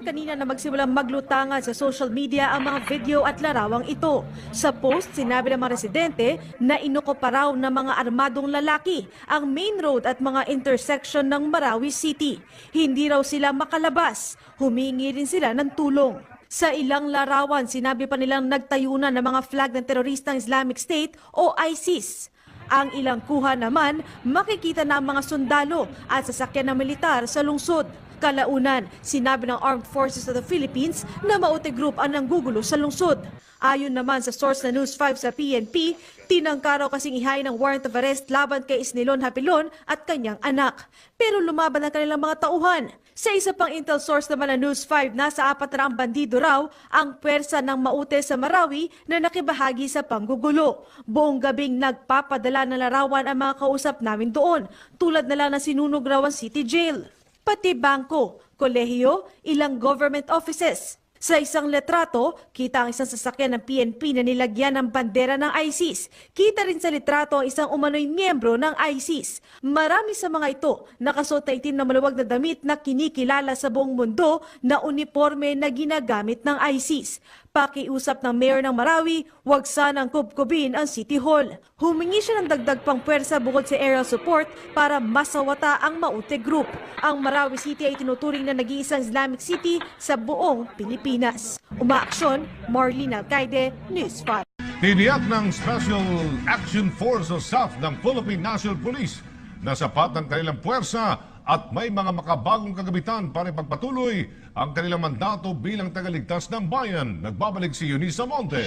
naman kanina na magsimulang maglutangan sa social media ang mga video at larawang ito. Sa post, sinabi ng mga residente na inuko pa raw ng mga armadong lalaki ang main road at mga intersection ng Marawi City. Hindi raw sila makalabas. Humingi rin sila ng tulong. Sa ilang larawan, sinabi pa nilang nagtayunan ng mga flag ng teroristang Islamic State o ISIS. Ang ilang kuha naman, makikita na ang mga sundalo at sasakyan ng militar sa lungsod. Kalaunan, sinabi ng Armed Forces of the Philippines na Maute Group ang nanggugulo sa lungsod. Ayon naman sa source na News 5 sa PNP, tinangka raw kasing ihain ng warrant of arrest laban kay Isnilon Hapilon at kanyang anak. Pero lumaban ang kanilang mga tauhan. Sa isa pang intel source naman ng News 5, nasa 400 bandido raw ang pwersa ng Maute sa Marawi na nakibahagi sa panggugulo. Buong gabing nagpapadala ng larawan ang mga kausap namin doon, tulad na lang na sinunog raw ang city jail. Pati bangko, kolehiyo, ilang government offices. Sa isang litrato, kita ang isang sasakyan ng PNP na nilagyan ng bandera ng ISIS. Kita rin sa litrato ang isang umano'y miyembro ng ISIS. Marami sa mga ito nakasuot na itim na maluwag na damit na kinikilala sa buong mundo na uniforme na ginagamit ng ISIS. Pakiusap ng mayor ng Marawi, huwag sanang kubkubin ang City Hall. Humingi siya ng dagdag pang pwersa bukod sa aerial support para masawata ang Maute Group. Ang Marawi City ay tinuturing na nag-iisang Islamic City sa buong Pilipinas. Umaaksyon, Marlene Alcaide, News 5. Tiniyak ng Special Action Force o SAF ng Philippine National Police na sapat ang kanilang puwersa at may mga makabagong kagamitan para ipagpatuloy ang kanilang mandato bilang tagaligtas ng bayan. Nagbabalik si Eunice Monte.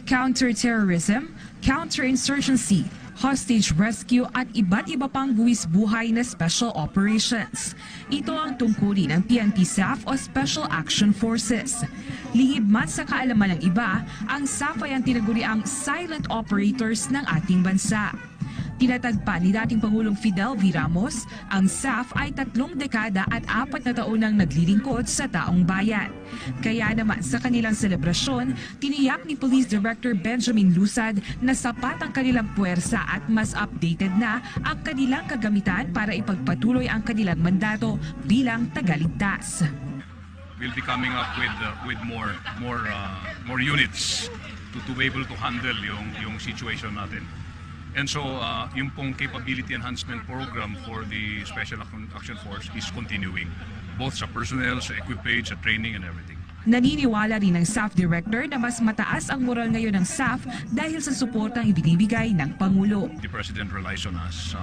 Counter-terrorism, counter-insurgency, hostage rescue at iba't iba pang buwis buhay na special operations. Ito ang tungkulin ng PNP SAF o Special Action Forces. Lihib man sa kaalaman ng iba, ang SAF ay ang tinaguriang silent operators ng ating bansa. Tinatagpa ni dating Pangulong Fidel V. Ramos, ang SAF ay 3 dekada at 4 na taon nang naglilingkod sa taong bayan. Kaya naman sa kanilang selebrasyon, tiniyak ni Police Director Benjamin Lusad na sapat ang kanilang puwersa at mas updated na ang kanilang kagamitan para ipagpatuloy ang kanilang mandato bilang tagaligtas. We'll be coming up with more units to be able to handle yung situation natin. And so, yung pong capability enhancement program for the Special Action Force is continuing, both sa personnel, sa equipage, sa training and everything. Naniniwala rin ng SAF Director na mas mataas ang moral ngayon ng SAF dahil sa suportang ibinibigay ng Pangulo. The President relies on us.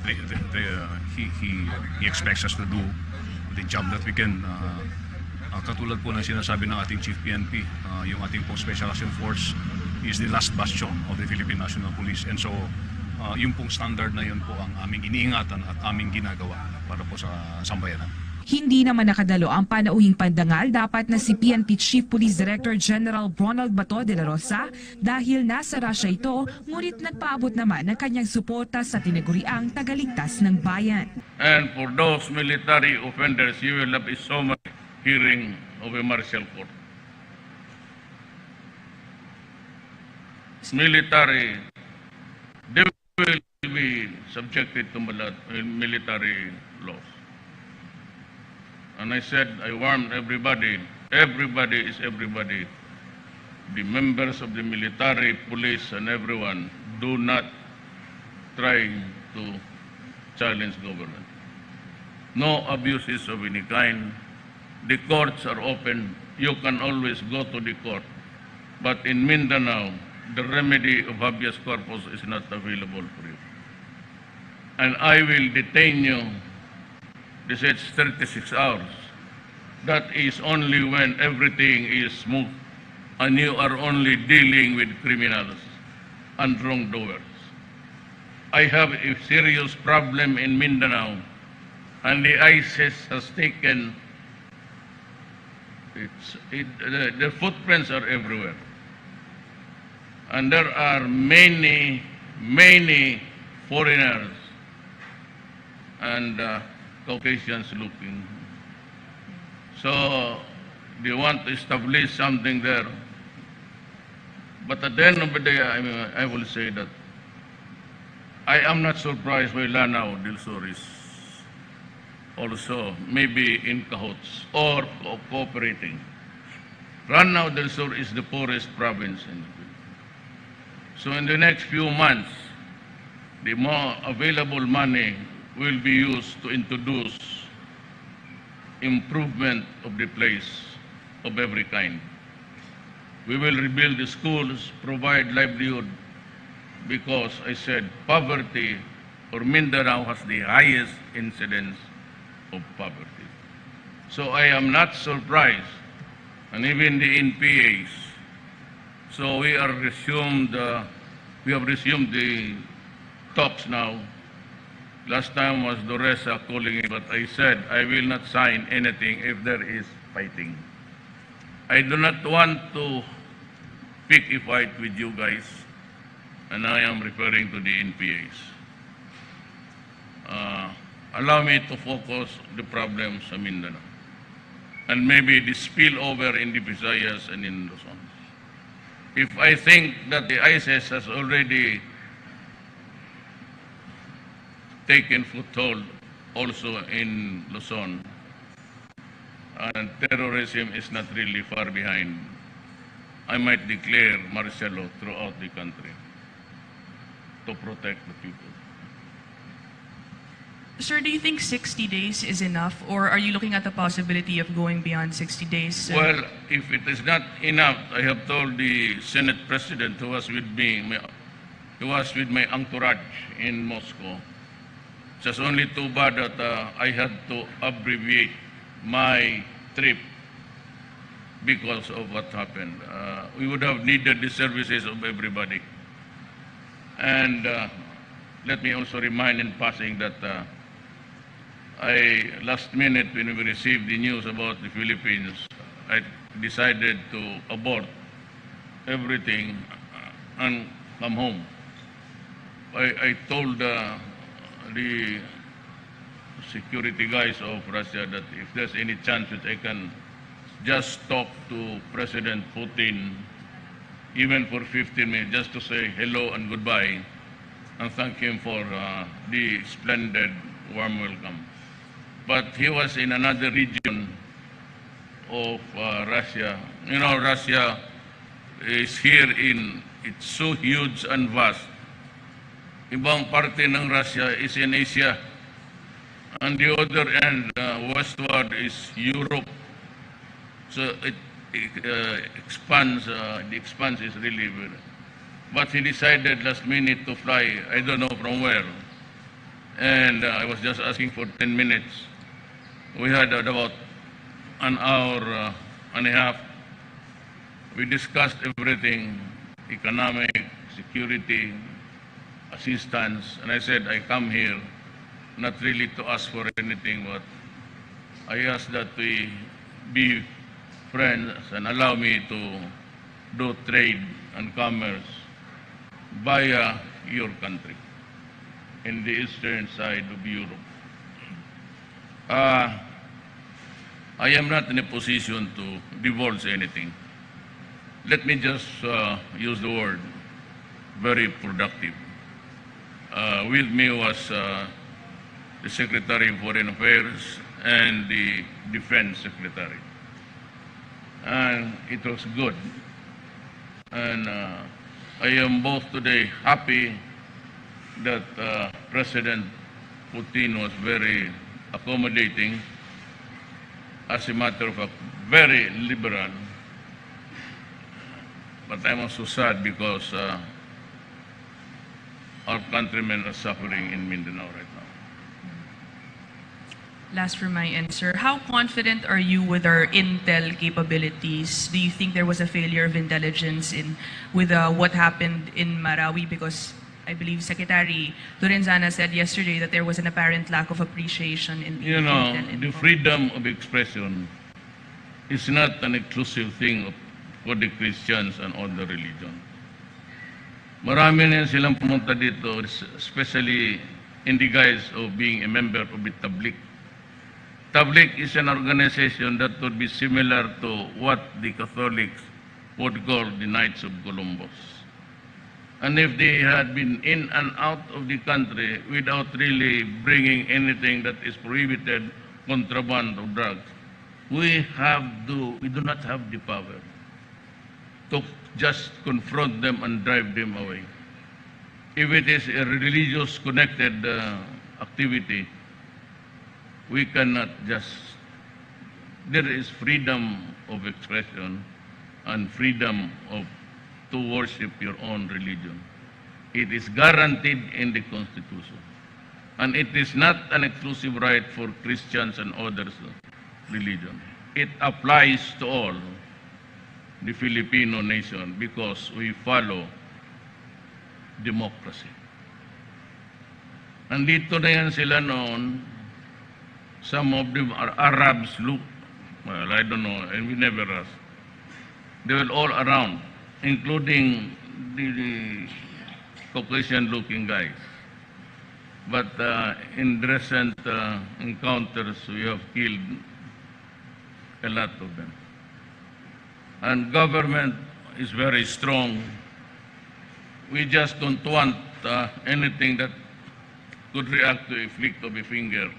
He expects us to do the job that we can. Katulad po ng sinasabi ng ating Chief PNP, yung ating po Special Action Force is the last bastion of the Philippine National Police. And so, yung pong standard na yun po ang aming iniingatan at aming ginagawa para po sa sambayanan. Hindi naman nakadalo ang panauhing pandangal dapat na si PNP Chief Police Director General Ronald Bato de la Rosa dahil nasa Russia ito, ngunit nagpaabot naman ng kanyang suporta sa tinaguriang tagaligtas ng bayan. And for those military offenders, you will have a summary hearing of a martial court. Military, they will be subjected to military laws. And I said, I warned everybody is everybody. The members of the military, police, and everyone, do not try to challenge government. No abuses of any kind. The courts are open. You can always go to the court. But in Mindanao, the remedy of habeas corpus is not available for you. And I will detain you, they said 36 hours. That is only when everything is smooth and you are only dealing with criminals and wrongdoers. I have a serious problem in Mindanao and the ISIS has taken, the footprints are everywhere. And there are many foreigners and Caucasians looking. So they want to establish something there. But at the end of the day, I will say that I am not surprised by Lanao del Sur is also maybe in cahoots or cooperating. Ranao del Sur is the poorest province in the Philippines. So in the next few months, the more available money will be used to introduce improvement of the place of every kind. We will rebuild the schools, provide livelihood, because I said poverty, or Mindanao has the highest incidence of poverty. So I am not surprised, and even the NPAs. So we have resumed the talks now. Last time was Doresa calling me, but I said I will not sign anything if there is fighting. I do not want to pick a fight with you guys, and I am referring to the NPAs. Allow me to focus the problems sa Mindanao, and maybe the spillover in the Visayas and in Luzon. If I think that the ISIS has already taken foothold also in Luzon, and terrorism is not really far behind, I might declare martial law throughout the country to protect the people. Sir, do you think 60 days is enough, or are you looking at the possibility of going beyond 60 days? Well, if it is not enough, I have told the Senate President who was with me, he was with my entourage in Moscow. Just only too bad that I had to abbreviate my trip because of what happened. We would have needed the services of everybody. And let me also remind in passing that last minute when we received the news about the Philippines, I decided to abort everything and come home. I told the security guys of Russia that if there's any chance that I can just talk to President Putin, even for 15 minutes, just to say hello and goodbye, and thank him for the splendid warm welcome. But he was in another region of Russia. You know, Russia is here it's so huge and vast. Ibang parte ng Russia is in Asia, and the other end, westward, is Europe. So it expands, the expanse is really very. But he decided last minute to fly, I don't know from where. And I was just asking for 10 minutes. We had about an hour and a half. We discussed everything, economic, security, assistance. And I said, I come here not really to ask for anything, but I ask that we be friends and allow me to do trade and commerce via your country in the eastern side of Europe. I am not in a position to divulge anything. Let me just use the word very productive. With me was the Secretary of Foreign Affairs and the Defense Secretary. And it was good. And I am both today happy that President Putin was very accommodating, as a matter of fact, very liberal. But I'm also sad because our countrymen are suffering in Mindanao right now. Last from my end, sir. How confident are you with our intel capabilities? Do you think there was a failure of intelligence with what happened in Marawi? Because I believe Secretary Lorenzana said yesterday that there was an apparent lack of appreciation in the intel. The freedom of expression is not an exclusive thing for the Christians and other religions. Marami na silang pumunta dito, especially in the guise of being a member of the Tabligh. Tabligh is an organization that would be similar to what the Catholics would call the Knights of Columbus. And if they had been in and out of the country without really bringing anything that is prohibited contraband of drugs, we do not have the power to just confront them and drive them away. If it is a religious connected activity, we cannot just, there is freedom of expression and freedom to worship your own religion. It is guaranteed in the Constitution. And it is not an exclusive right for Christians and others religion. It applies to all the Filipino nation because we follow democracy. Andito na yan sila noon. Some of them are Arabs, look, well, I don't know, and we never asked. They were all around, including the Caucasian-looking guys. But in recent encounters, we have killed a lot of them. And government is very strong. We just don't want anything that could react to a flick of a finger.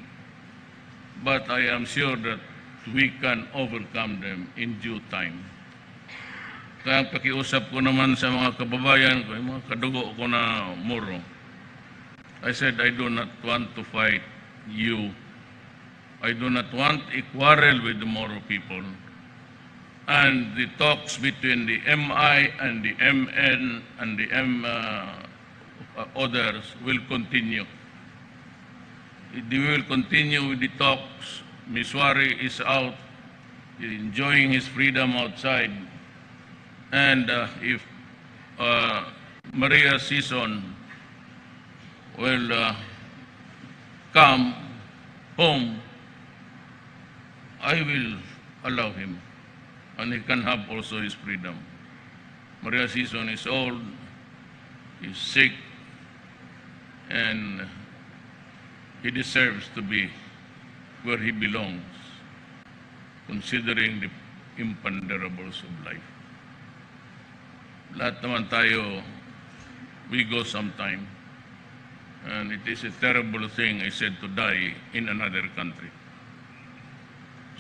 But I am sure that we can overcome them in due time. Kaya pakiusap ko naman sa mga kababayan ko, yung mga kadugo ko na Moro. I said, I do not want to fight you. I do not want a quarrel with the Moro people. And the talks between the MI and the MN and the others will continue. We will continue with the talks. Miswari is out, enjoying his freedom outside. And if Maria Season will come home, I will allow him. And he can have also his freedom. Maria Season is old, is sick, and he deserves to be where he belongs, considering the imponderables of life. Lahat naman tayo, we go sometime. And it is a terrible thing, I said, to die in another country.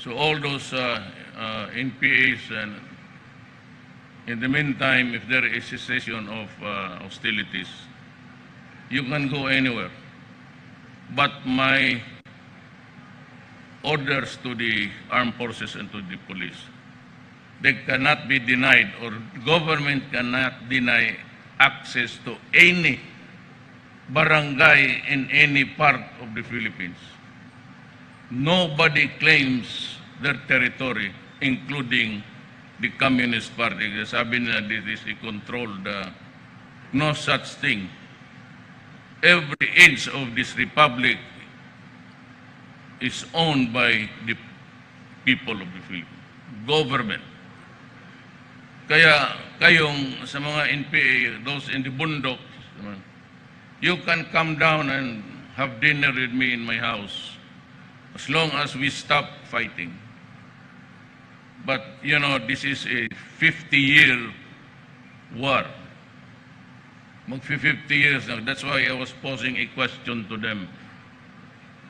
So all those NPAs, and in the meantime, if there is a cessation of hostilities, you can go anywhere. But my orders to the armed forces and to the police, they cannot be denied, or government cannot deny access to any barangay in any part of the Philippines. Nobody claims their territory, including the Communist Party. Sabi nila, this is a controlled, no such thing. Every inch of this republic is owned by the people of the Philippines, government. Kaya kayong sa mga NPA, those in the bundok, you can come down and have dinner with me in my house as long as we stop fighting. But, you know, this is a 50-year war. Mag-50 years now. That's why I was posing a question to them.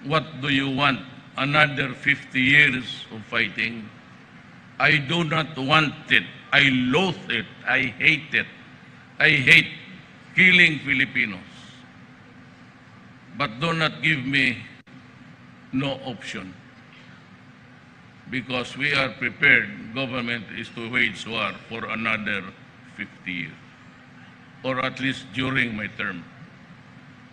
What do you want? Another 50 years of fighting? I do not want it. I loathe it. I hate it. I hate killing Filipinos. But do not give me no option. Because we are prepared, government is to wage war for another 50 years. Or at least during my term.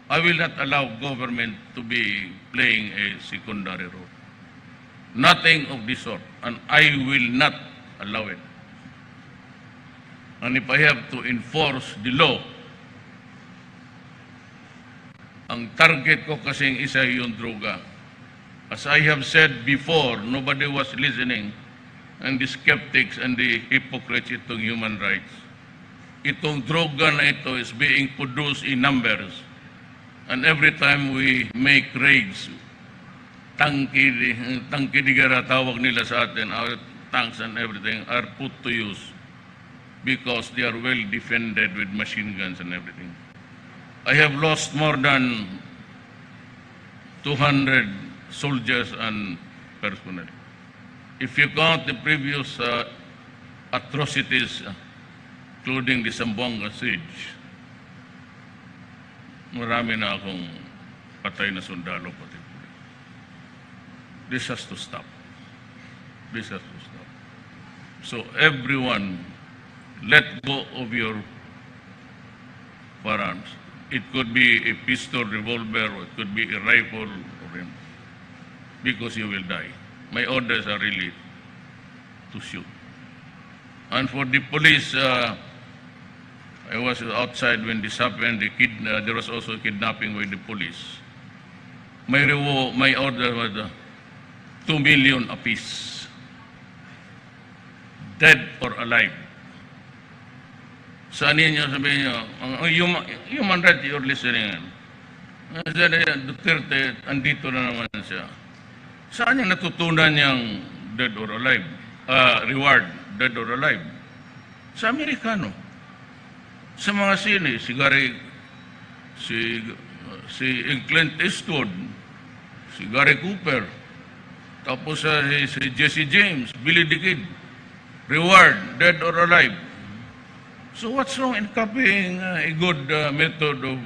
I will not allow government to be playing a secondary role. Nothing of this sort. And I will not allow it. And if I have to enforce the law, ang target ko kasing isa yung droga. As I have said before, nobody was listening, and the skeptics and the hypocrites itong human rights. Itong droga na ito is being produced in numbers. And every time we make raids, tangkidigara tawag nila sa atin, our tanks and everything are put to use because they are well defended with machine guns and everything. I have lost more than 200 soldiers and personally. If you count the previous atrocities, including the Zamboanga siege, marami na akong patay na sundalo pati. This has to stop. This has to stop. So everyone, let go of your firearms. It could be a pistol, revolver, or it could be a rifle, because you will die. My orders are really to shoot. And for the police, I was outside when this happened. There was also kidnapping by the police. My order was 2 million apiece, dead or alive. Saan niyo sabihin niyo, human rights you're listening. Duterte, andito na naman siya. Saan niya natutunan niyang dead or alive? Reward, dead or alive? Sa Amerikano. Sa mga sine, si Clint Eastwood, si Gary Cooper, tapos si Jesse James, Billy the Kid. Reward, dead or alive. So what's wrong in copying a good method of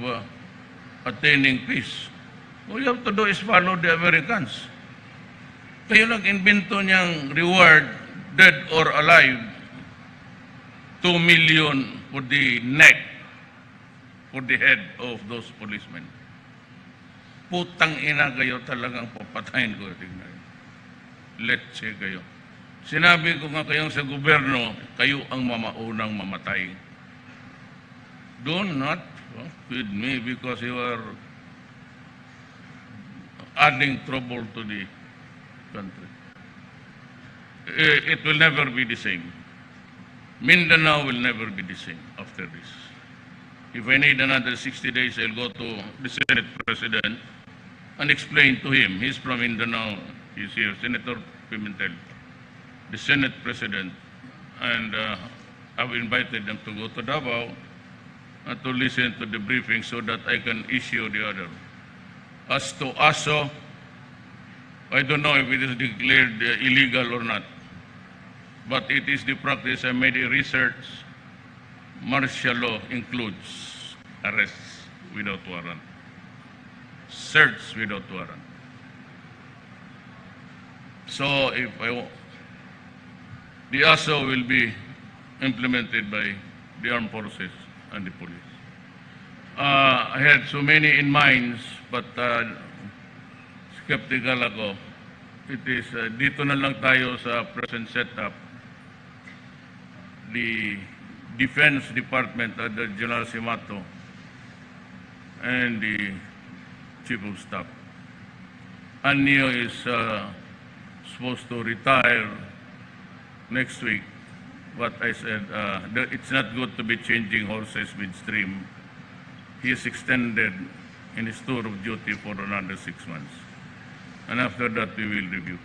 attaining peace? All you have to do is follow the Americans. Kayo nag-invento niyang reward, dead or alive, 2 million for the neck, for the head of those policemen. Putang ina kayo talagang papatayin ko. Let's say kayo. Sinabi ko nga kayong sa gobyerno, kayo ang mamaunang mamatay. Do not feed me because you are adding trouble to the country. It will never be the same. Mindanao will never be the same after this. If I need another 60 days, I'll go to the Senate President and explain to him. He's from Mindanao. He's here, Senator Pimentel, the Senate President, and I've invited them to go to Davao to listen to the briefing so that I can issue the order. As to ASO, I don't know if it is declared illegal or not, but it is the practice. I made a research. Martial law includes arrests without warrant, search without warrant. So if the ASO will be implemented by the armed forces and the police. I had so many in mind, but skeptical ako. It is, dito na lang tayo sa present setup. The Defense Department under General Simato and the Chief of Staff. Anyo is supposed to retire next week, but I said it's not good to be changing horses midstream. He is extended in his tour of duty for another 6 months. And after that, we will review.